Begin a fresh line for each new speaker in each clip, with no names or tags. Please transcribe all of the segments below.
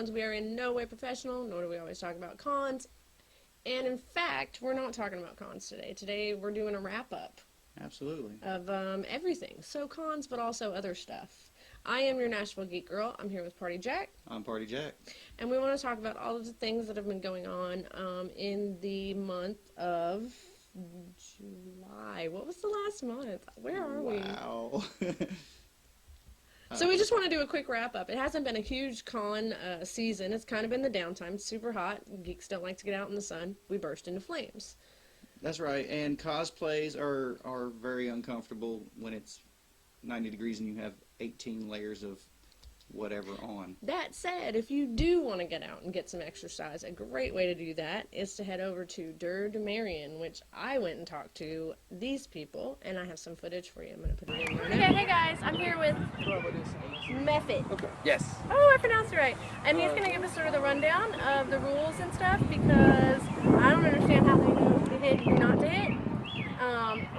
cons. We are in no way professional, nor do we always talk about cons. And in fact, we're not talking about cons today. Today we're doing a wrap-up.
Absolutely.
Of everything. So cons, but also other stuff. I am your Nashville Geek Girl. I'm here with Party Jack.
I'm Party Jack.
And we want to talk about all of the things that have been going on in the month of July. What was the last month? Where are we?
Wow.
So we just want to do a quick wrap-up. It hasn't been a huge con season. It's kind of been the downtime. It's super hot. Geeks don't like to get out in the sun. We burst into flames.
That's right. And cosplays are very uncomfortable when it's 90 degrees and you have 18 layers of whatever on.
That said, if you do want to get out and get some exercise, a great way to do that is to head over to Dur Demarion, which I went and talked to these people, and I have some footage for you. I'm going to put it in right now. Okay, hey guys, I'm here with Method.
Okay. Yes.
Oh, I pronounced it right. And he's going to give us sort of the rundown of the rules and stuff, because I don't understand how they know to hit and not to hit.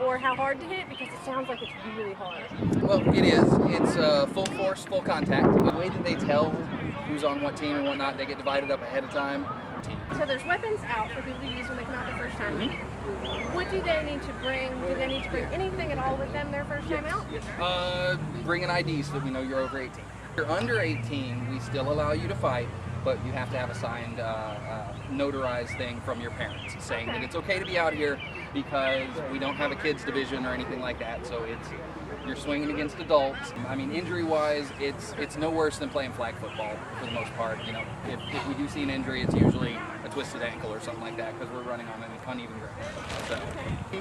Or how hard to hit, because it sounds like it's really hard.
Well, it is. It's full force, full contact. The way that they tell who's on what team and whatnot, they get divided up ahead of time.
So there's weapons out for people to use when they come out the first time. Mm-hmm. What do they need to bring? Do they need to bring anything at all with them their first time out?
Bring an ID so that we know you're over 18. If you're under 18, we still allow you to fight, but you have to have a signed, notarized thing from your parents saying that it's okay to be out here because we don't have a kids division or anything like that. So you're swinging against adults. I mean, injury-wise, it's no worse than playing flag football for the most part. You know, if we do see an injury, it's usually a twisted ankle or something like that because we're running on an uneven ground. So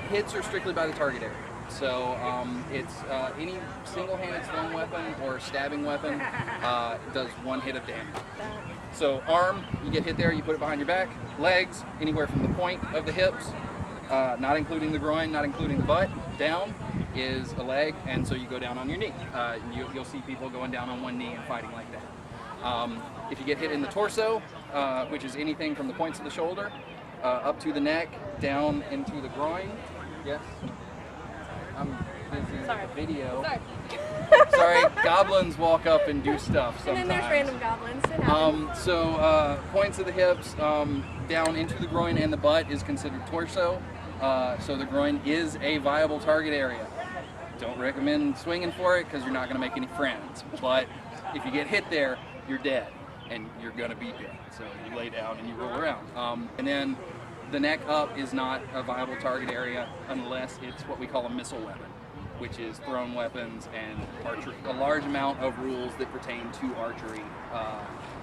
hits are strictly by the target area. So it's any single-handed thrown weapon or stabbing weapon does one hit of damage. So arm, you get hit there, you put it behind your back. Legs, anywhere from the point of the hips, not including the groin, not including the butt, down is a leg, and so you go down on your knee. You'll see people going down on one knee and fighting like that. If you get hit in the torso, which is anything from the points of the shoulder, up to the neck, down into the groin, yes? I'm busy
Sorry.
with the video.
Sorry.
Sorry, goblins walk up and do stuff sometimes.
And then there's random goblins. It happens.
So points of the hips down into the groin and the butt is considered torso. So the groin is a viable target area. Don't recommend swinging for it because you're not going to make any friends. But if you get hit there, you're dead, and you're going to be dead. So you lay down and you roll around. And then the neck up is not a viable target area unless it's what we call a missile weapon, which is thrown weapons and archery. A large amount of rules that pertain to archery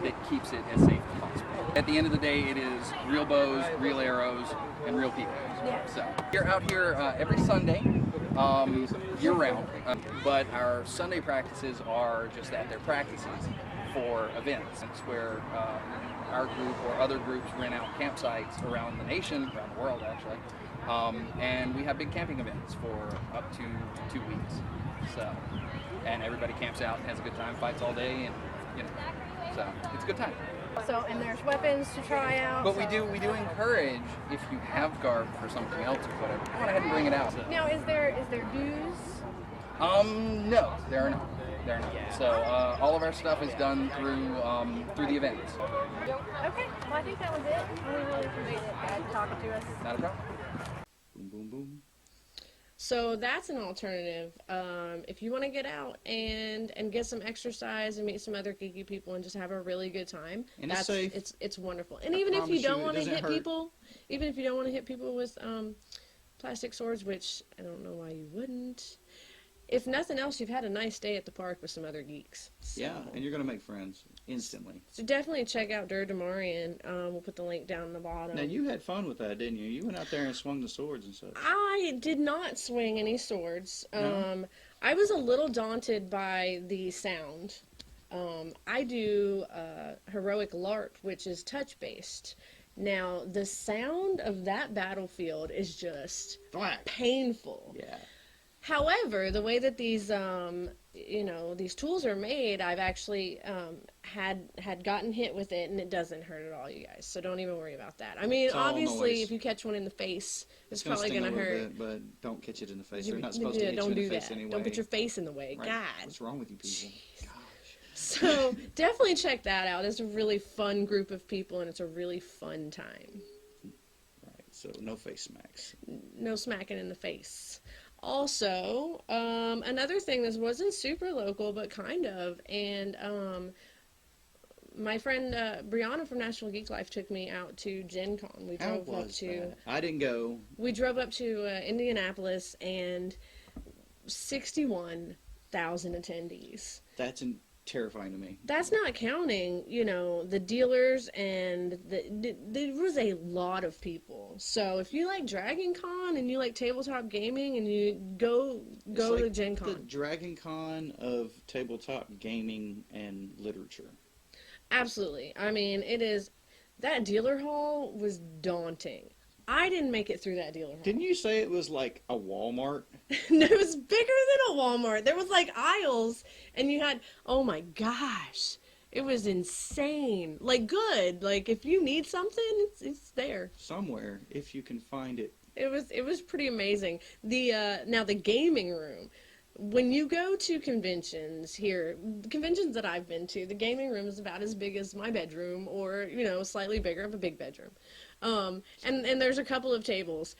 that keeps it as safe as possible. At the end of the day, it is real bows, real arrows, and real people.
Yeah.
So you're out here every Sunday, year-round, but our Sunday practices are just that. They're practices for events. It's where our group or other groups rent out campsites around the nation, around the world actually, and we have big camping events for up to 2 weeks. So, and everybody camps out and has a good time, fights all day, and so it's a good time.
So, and there's weapons to try out.
But we do encourage, if you have garb for something else or whatever, go ahead and bring it out.
Now, is there dues?
No, there are not. There are not. So all of our stuff is done through the events.
Okay, well I think that was it. We really appreciate it, guys, talking to us.
Not a problem.
Boom, boom, boom.
So that's an alternative. If you want to get out and get some exercise and meet some other geeky people and just have a really good time,
And it's safe.
It's wonderful. And even if you don't want to hit people, with plastic swords, which I don't know why you wouldn't. If nothing else, you've had a nice day at the park with some other geeks. So.
Yeah, and you're going to make friends instantly.
So definitely check out Dur Demarion. We'll put the link down in the bottom.
Now, you had fun with that, didn't you? You went out there and swung the swords and such.
I did not swing any swords.
No?
I was a little daunted by the sound. I do heroic LARP, which is touch-based. Now, the sound of that battlefield is just painful.
Yeah.
However, the way that these these tools are made, I've actually had gotten hit with it, and it doesn't hurt at all, you guys. So don't even worry about that. I mean, obviously,
noise.
If you catch one in the face, it's
gonna
probably
sting
going to
a little
hurt.
bit, but don't catch it in the face. They're not supposed to hit
don't
you in
do
the face
that.
anyway.
Don't put your face in the way.
Right.
God.
What's wrong with you people? Gosh.
So definitely check that out. It's a really fun group of people, and it's a really fun time.
Right. So no face smacks.
No smacking in the face. Also, another thing, this wasn't super local, but kind of, and my friend Brianna from Nashville Geek Life took me out to GenCon. We
How
drove up
was
to
that? I didn't go.
we drove up to Indianapolis, and 61,000 attendees.
That's terrifying to me.
That's not counting, the dealers, and there was a lot of people. So if you like Dragon Con and you like tabletop gaming, and you go
It's like
to Gen
the
Con.
Dragon Con of tabletop gaming and literature.
Absolutely. I mean, that dealer hall was daunting. I didn't make it through that dealer hall.
Didn't you say it was like a Walmart?
No, it was bigger than a Walmart. There was like aisles, and you had, oh my gosh, it was insane. Like, good. Like, if you need something, it's there.
Somewhere, if you can find it.
It was pretty amazing. Now the gaming room. When you go to conventions here, conventions that I've been to, the gaming room is about as big as my bedroom, or slightly bigger. I have a big bedroom, and there's a couple of tables.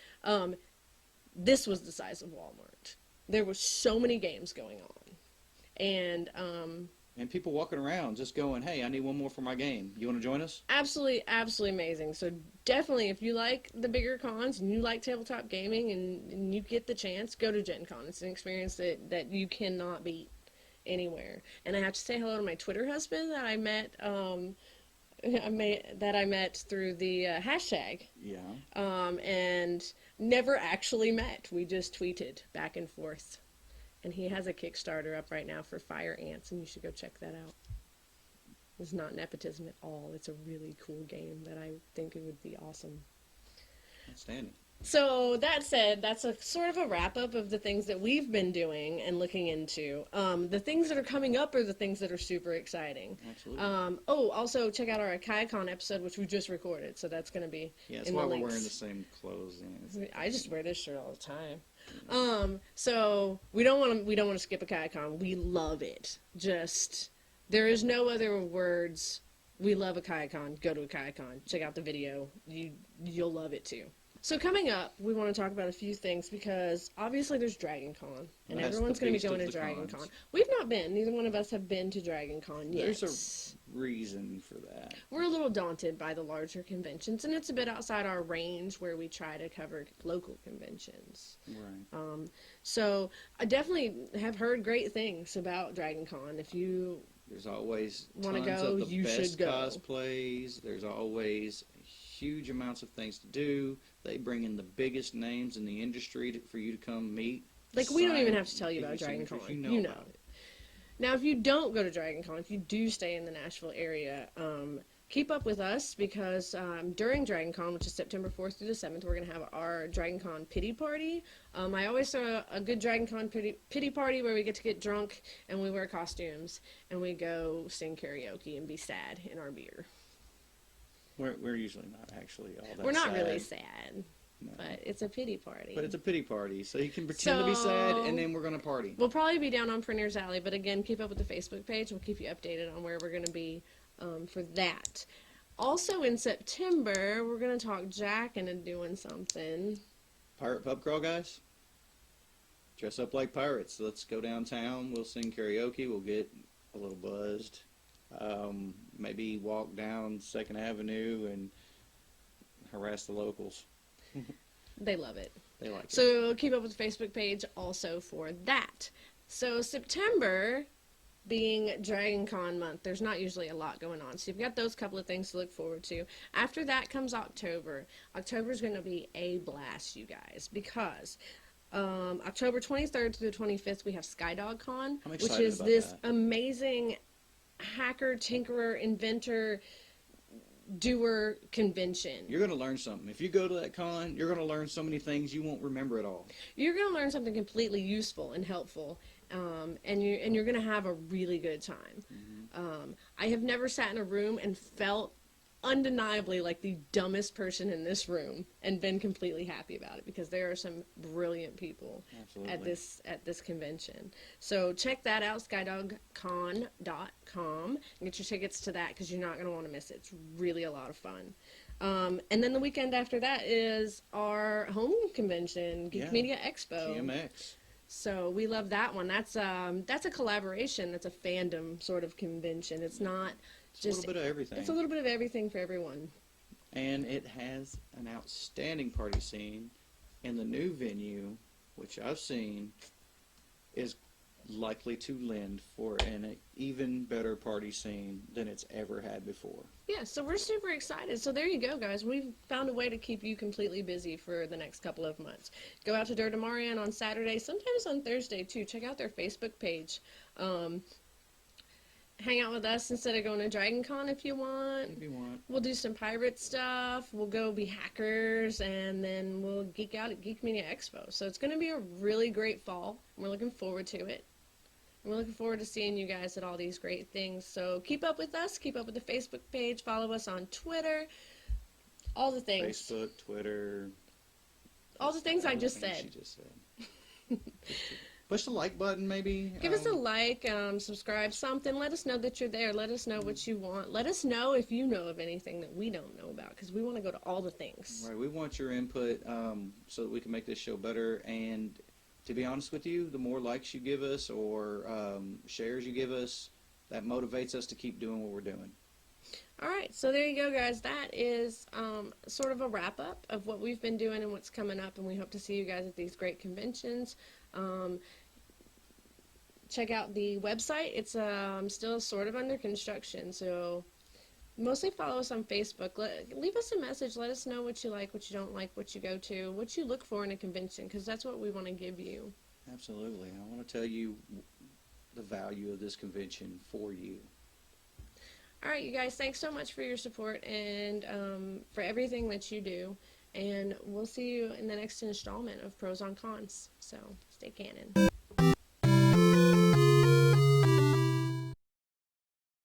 This was the size of Walmart. There were so many games going on, and
people walking around just going, "Hey, I need one more for my game. You want to join us?"
absolutely, absolutely amazing. So definitely, if you like the bigger cons and you like tabletop gaming, and you get the chance, go to Gen Con. It's an experience that you cannot beat anywhere. And I have to say hello to my Twitter husband that I met. I met through the hashtag.
Yeah.
And never actually met. We just tweeted back and forth. And he has a Kickstarter up right now for Fire Ants, and you should go check that out. It's not nepotism at all. It's a really cool game that I think it would be awesome.
Outstanding.
So that said, that's a sort of a wrap-up of the things that we've been doing and looking into. The things that are coming up are the things that are super exciting.
Absolutely.
Also check out our KaiCon episode, which we just recorded, so that's going to be
Yeah, that's
in
why
the
we're
links.
wearing the same clothes. Yeah.
I just wear this shirt all the time. So we don't want to skip a KaiCon. We love it. Just there is no other words. We love a KaiCon. Go to a KaiCon. Check out the video. You'll love it too. So coming up, we want to talk about a few things, because obviously there's Dragon Con, and
That's
everyone's
the
going to be
beast
going
of
to
the
Dragon
cons.
Con. We've not been. Neither one of us have been to Dragon Con yet.
There's a reason for that.
We're a little daunted by the larger conventions, and it's a bit outside our range where we try to cover local conventions.
Right.
So I definitely have heard great things about Dragon Con. If you
There's always
wanna
tons
go,
of the
you
best
should go.
cosplays. There's always huge amounts of things to do. They bring in the biggest names in the industry for you to come meet.
Like, we don't even
sign,
have to tell you
give
about Dragon
signatures.
Con.
You know about it.
Now, if you don't go to Dragon Con, if you do stay in the Nashville area, keep up with us, because during Dragon Con, which is September 4th through the 7th, we're going to have our Dragon Con pity party. I always throw a good Dragon Con pity party where we get drunk and we wear costumes and we go sing karaoke and be sad in our beer.
We're usually not actually all that
We're not
sad.
really sad,
No.
but it's a pity party.
But it's a pity party, so you can pretend to be sad,
So-
and then we're going to party.
We'll probably be down on Printer's Alley, but again, keep up with the Facebook page. We'll keep you updated on where we're going to be for that. Also in September, we're going to talk jacking and doing something.
Pirate pub crawl, guys? Dress up like pirates. Let's go downtown. We'll sing karaoke. We'll get a little buzzed. Maybe walk down 2nd Avenue and harass the locals.
They love it.
They like it.
So keep up with the Facebook page also for that. So September being Dragon Con month, there's not usually a lot going on. So you've got those couple of things to look forward to. After that comes October. October is going to be a blast, you guys, because October 23rd to the 25th, we have Skydog Con,
I'm
which
excited
is
about
this
that.
amazing hacker, tinkerer, inventor, doer convention.
You're going to learn something. If you go to that con, you're going to learn so many things you won't remember at all.
You're going to learn something completely useful and helpful, and you're going to have a really good time.
Mm-hmm.
I have never sat in a room and felt undeniably like the dumbest person in this room and been completely happy about it because there are some brilliant people
Absolutely.
at this convention. So check that out, skydogcon.com, and get your tickets to that because you're not going to want to miss it. It's really a lot of fun. And then the weekend after that is our home convention, Geek Media Expo.
GMX.
So we love that one. That's a collaboration. That's a fandom sort of convention. It's not
It's a little bit of everything.
It's a little bit of everything for everyone.
And it has an outstanding party scene. And the new venue, which I've seen, is likely to lend for an even better party scene than it's ever had before.
Yeah, so we're super excited. So there you go, guys. We've found a way to keep you completely busy for the next couple of months. Go out to Dur Demarion on Saturday, sometimes on Thursday too. Check out their Facebook page. Hang out with us instead of going to DragonCon if you want.
If you want.
We'll do some pirate stuff. We'll go be hackers, and then we'll geek out at Geek Media Expo. So it's going to be a really great fall. We're looking forward to it. And we're looking forward to seeing you guys at all these great things. So keep up with us. Keep up with the Facebook page. Follow us on Twitter. All the things.
Facebook, Twitter.
All the things I just
things
said.
she just said. Push the like button, maybe.
Give us a like, subscribe, something. Let us know that you're there. Let us know what you want. Let us know if you know of anything that we don't know about, because we want to go to all the things.
Right, we want your input so that we can make this show better. And to be honest with you, the more likes you give us or shares you give us, that motivates us to keep doing what we're doing.
All right, so there you go, guys. That is sort of a wrap-up of what we've been doing and what's coming up, and we hope to see you guys at these great conventions. Check out the website. It's still sort of under construction, so mostly follow us on Facebook. Leave us a message. Let us know what you like, what you don't like, what you go to, what you look for in a convention, because that's what we want to give you.
Absolutely. I want to tell you the value of this convention for you.
All right, you guys, thanks so much for your support and for everything that you do. And we'll see you in the next installment of Pros on Cons. So stay canon.